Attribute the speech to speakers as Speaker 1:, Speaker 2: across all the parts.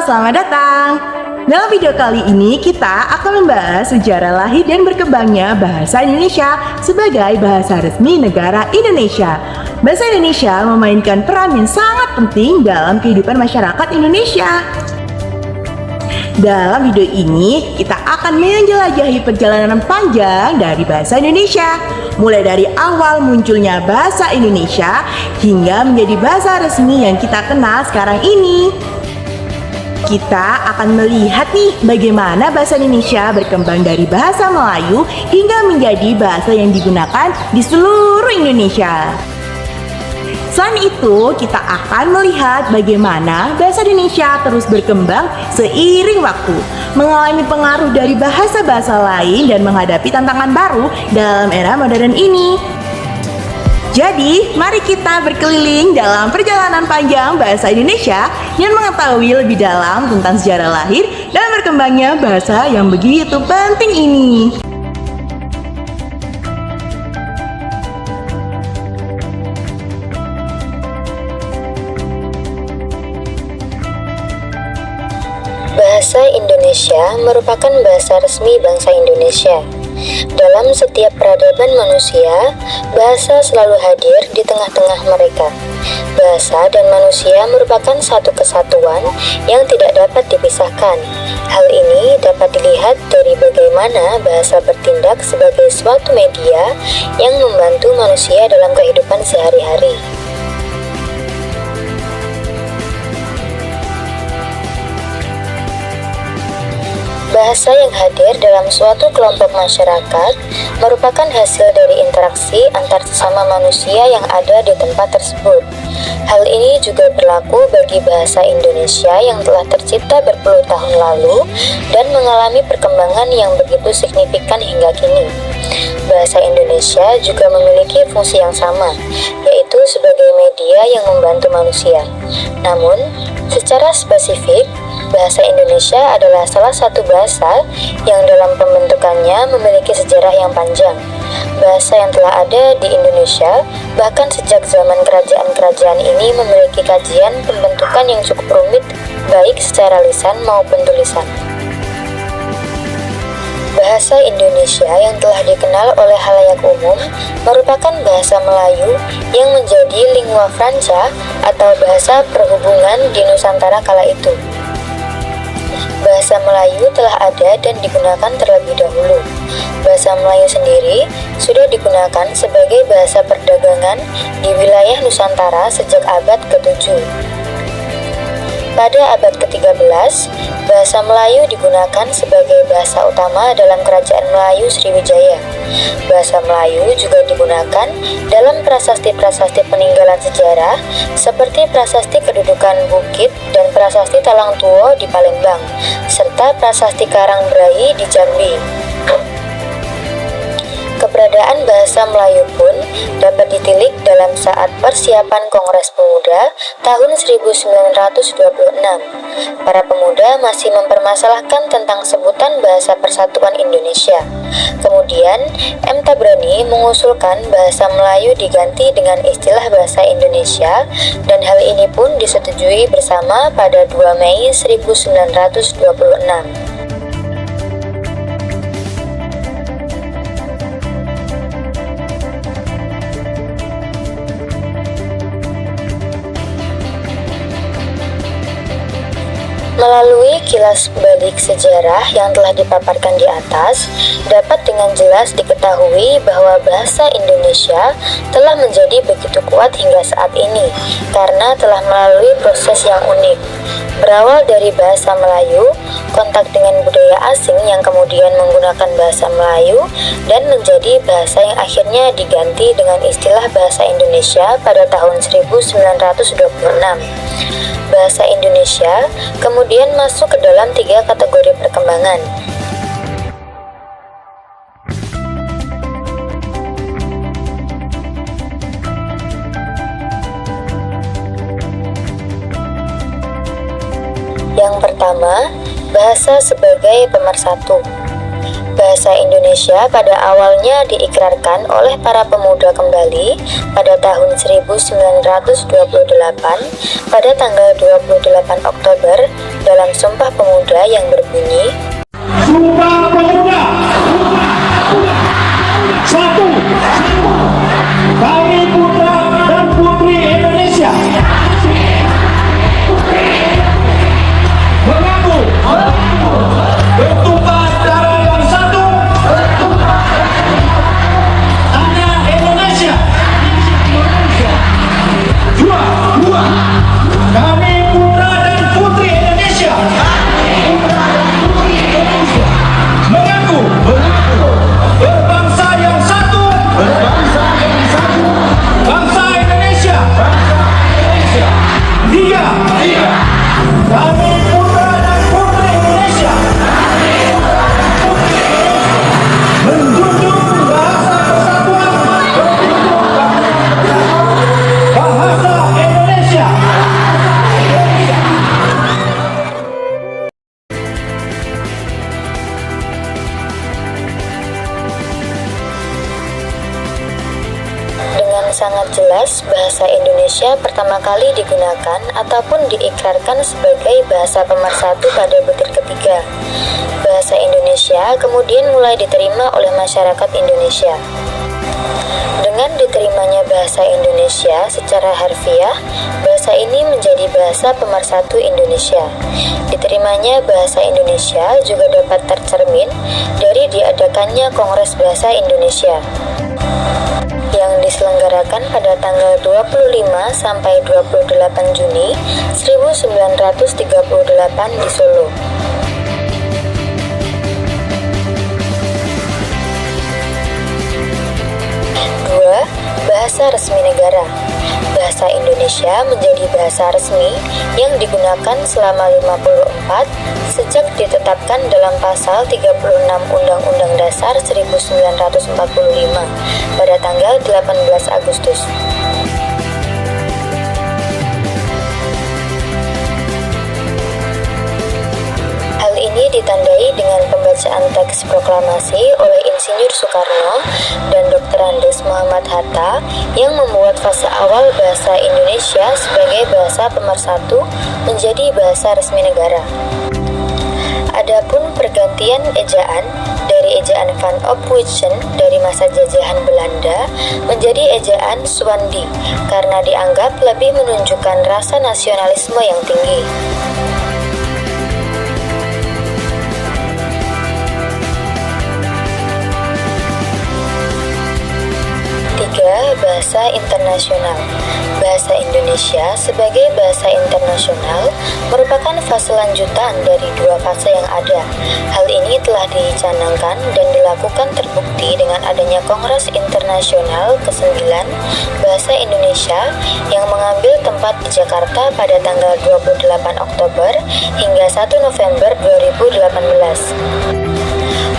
Speaker 1: selamat datang. Dalam video kali ini kita akan membahas sejarah lahir dan berkembangnya bahasa Indonesia sebagai bahasa resmi negara Indonesia. Bahasa Indonesia memainkan peran yang sangat penting dalam kehidupan masyarakat Indonesia. Dalam video ini kita akan menjelajahi perjalanan panjang dari bahasa Indonesia, mulai dari awal munculnya bahasa Indonesia hingga menjadi bahasa resmi yang kita kenal sekarang ini. Kita akan melihat nih bagaimana bahasa Indonesia berkembang dari bahasa Melayu hingga menjadi bahasa yang digunakan di seluruh Indonesia. Selain itu, kita akan melihat bagaimana bahasa Indonesia terus berkembang seiring waktu, mengalami pengaruh dari bahasa-bahasa lain dan menghadapi tantangan baru dalam era modern ini. Jadi, mari kita berkeliling dalam perjalanan panjang bahasa Indonesia dan mengetahui lebih dalam tentang sejarah lahir dan berkembangnya bahasa yang begitu penting ini.
Speaker 2: Bahasa Indonesia merupakan bahasa resmi bangsa Indonesia. Dalam setiap peradaban manusia, bahasa selalu hadir di tengah-tengah mereka. Bahasa dan manusia merupakan satu kesatuan yang tidak dapat dipisahkan. Hal ini dapat dilihat dari bagaimana bahasa bertindak sebagai suatu media yang membantu manusia dalam kehidupan sehari-hari. Bahasa yang hadir dalam suatu kelompok masyarakat merupakan hasil dari interaksi antar sesama manusia yang ada di tempat tersebut. Hal ini juga berlaku bagi bahasa Indonesia yang telah tercipta berpuluh tahun lalu dan mengalami perkembangan yang begitu signifikan hingga kini. Bahasa Indonesia juga memiliki fungsi yang sama, yaitu sebagai media yang membantu manusia. Namun, secara spesifik, bahasa Indonesia adalah salah satu bahasa yang dalam pembentukannya memiliki sejarah yang panjang. Bahasa yang telah ada di Indonesia bahkan sejak zaman kerajaan-kerajaan ini memiliki kajian pembentukan yang cukup rumit, baik secara lisan maupun tulisan. Bahasa Indonesia yang telah dikenal oleh khalayak umum merupakan bahasa Melayu yang menjadi lingua franca atau bahasa perhubungan di Nusantara kala itu. Bahasa Melayu telah ada dan digunakan terlebih dahulu. Bahasa Melayu sendiri sudah digunakan sebagai bahasa perdagangan di wilayah Nusantara sejak abad ke-7. Pada abad ke-13, bahasa Melayu digunakan sebagai bahasa utama dalam Kerajaan Melayu Sriwijaya. Bahasa Melayu juga digunakan dalam prasasti-prasasti peninggalan sejarah seperti prasasti kedudukan Bukit dan prasasti Talang Tuo di Palembang, serta prasasti Karangbrahi di Jambi. Keberadaan bahasa Melayu pun dapat ditilik dalam saat persiapan Kongres Pemuda tahun 1926. Para pemuda masih mempermasalahkan tentang sebutan Bahasa Persatuan Indonesia. Kemudian, M. Tabrani mengusulkan bahasa Melayu diganti dengan istilah bahasa Indonesia dan hal ini pun disetujui bersama pada 2 Mei 1926. Melalui kilas balik sejarah yang telah dipaparkan di atas, dapat dengan jelas diketahui bahwa bahasa Indonesia telah menjadi begitu kuat hingga saat ini karena telah melalui proses yang unik. Berawal dari bahasa Melayu, kontak dengan budaya asing yang kemudian menggunakan bahasa Melayu dan menjadi bahasa yang akhirnya diganti dengan istilah bahasa Indonesia pada tahun 1926. Bahasa Indonesia kemudian masuk ke dalam 3 kategori perkembangan. Yang pertama, bahasa sebagai pemersatu. Bahasa Indonesia pada awalnya diikrarkan oleh para pemuda kembali pada tahun 1928 pada tanggal 28 Oktober dalam Sumpah Pemuda yang berbunyi,
Speaker 3: Sumpah Pemuda. Satu, kami putra dan putri Indonesia mengaku bertumpah darah yang satu, tanah Indonesia. Dua, kami putra dan putri Indonesia mengaku berbangsa yang satu, bangsa Indonesia. Tiga, kami putra dan putri Indonesia menjunjung bahasa persatuan, bahasa Indonesia.
Speaker 2: dengan sangat jelas bahasa Indonesia pertama kali digunakan ataupun diikrarkan sebagai bahasa pemersatu pada butir ketiga. Bahasa Indonesia kemudian mulai diterima oleh masyarakat Indonesia. Dengan diterimanya bahasa Indonesia secara harfiah, bahasa ini menjadi bahasa pemersatu Indonesia. Diterimanya bahasa Indonesia juga dapat tercermin dari diadakannya Kongres Bahasa Indonesia yang diselenggarakan pada tanggal 25 sampai 28 Juni 1938 di Solo. Bahasa resmi negara. Bahasa Indonesia menjadi bahasa resmi yang digunakan selama 54 sejak ditetapkan dalam pasal 36 Undang-Undang Dasar 1945 pada tanggal 18 Agustus. Hal ini ditandai dengan pembacaan teks proklamasi oleh Insinyur Soekarno dan Dr. Andes Muhammad Hatta yang membuat fase awal bahasa Indonesia sebagai bahasa pemersatu menjadi bahasa resmi negara. Adapun pergantian ejaan dari ejaan Van Ophuijsen dari masa jajahan Belanda menjadi ejaan Swandi karena dianggap lebih menunjukkan rasa nasionalisme yang tinggi. 3. Bahasa internasional. Bahasa Indonesia sebagai bahasa internasional merupakan fase lanjutan dari dua fase yang ada. Hal ini telah dicanangkan dan dilakukan terbukti dengan adanya Kongres Internasional ke-9 Bahasa Indonesia yang mengambil tempat di Jakarta pada tanggal 28 Oktober hingga 1 November 2018.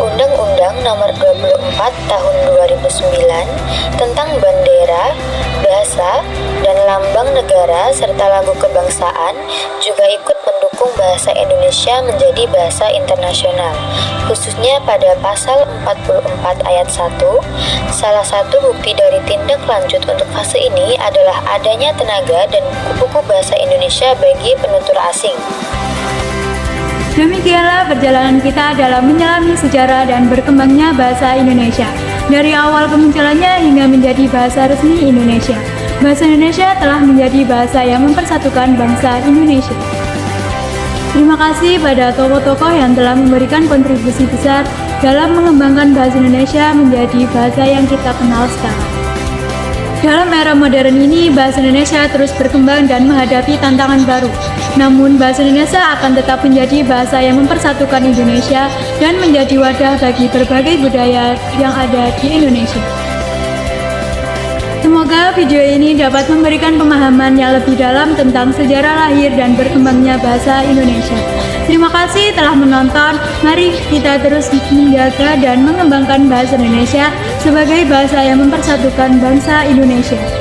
Speaker 2: Undang-Undang Nomor 24 Tahun 2009 tentang bendera, bahasa, dan lambang negara serta lagu kebangsaan juga ikut mendukung bahasa Indonesia menjadi bahasa internasional, khususnya pada pasal 44 ayat 1. Salah satu bukti dari tindak lanjut untuk fase ini adalah adanya tenaga dan buku-buku bahasa Indonesia bagi penutur asing.
Speaker 4: Demikianlah perjalanan kita dalam menyelami sejarah dan berkembangnya bahasa Indonesia. Dari awal kemunculannya hingga menjadi bahasa resmi Indonesia. Bahasa Indonesia telah menjadi bahasa yang mempersatukan bangsa Indonesia. Terima kasih pada tokoh-tokoh yang telah memberikan kontribusi besar dalam mengembangkan bahasa Indonesia menjadi bahasa yang kita kenal sekarang. Dalam era modern ini, bahasa Indonesia terus berkembang dan menghadapi tantangan baru. Namun, bahasa Indonesia akan tetap menjadi bahasa yang mempersatukan Indonesia dan menjadi wadah bagi berbagai budaya yang ada di Indonesia. Semoga video ini dapat memberikan pemahaman yang lebih dalam tentang sejarah lahir dan berkembangnya bahasa Indonesia. Terima kasih telah menonton. Mari kita terus menjaga dan mengembangkan bahasa Indonesia sebagai bahasa yang mempersatukan bangsa Indonesia.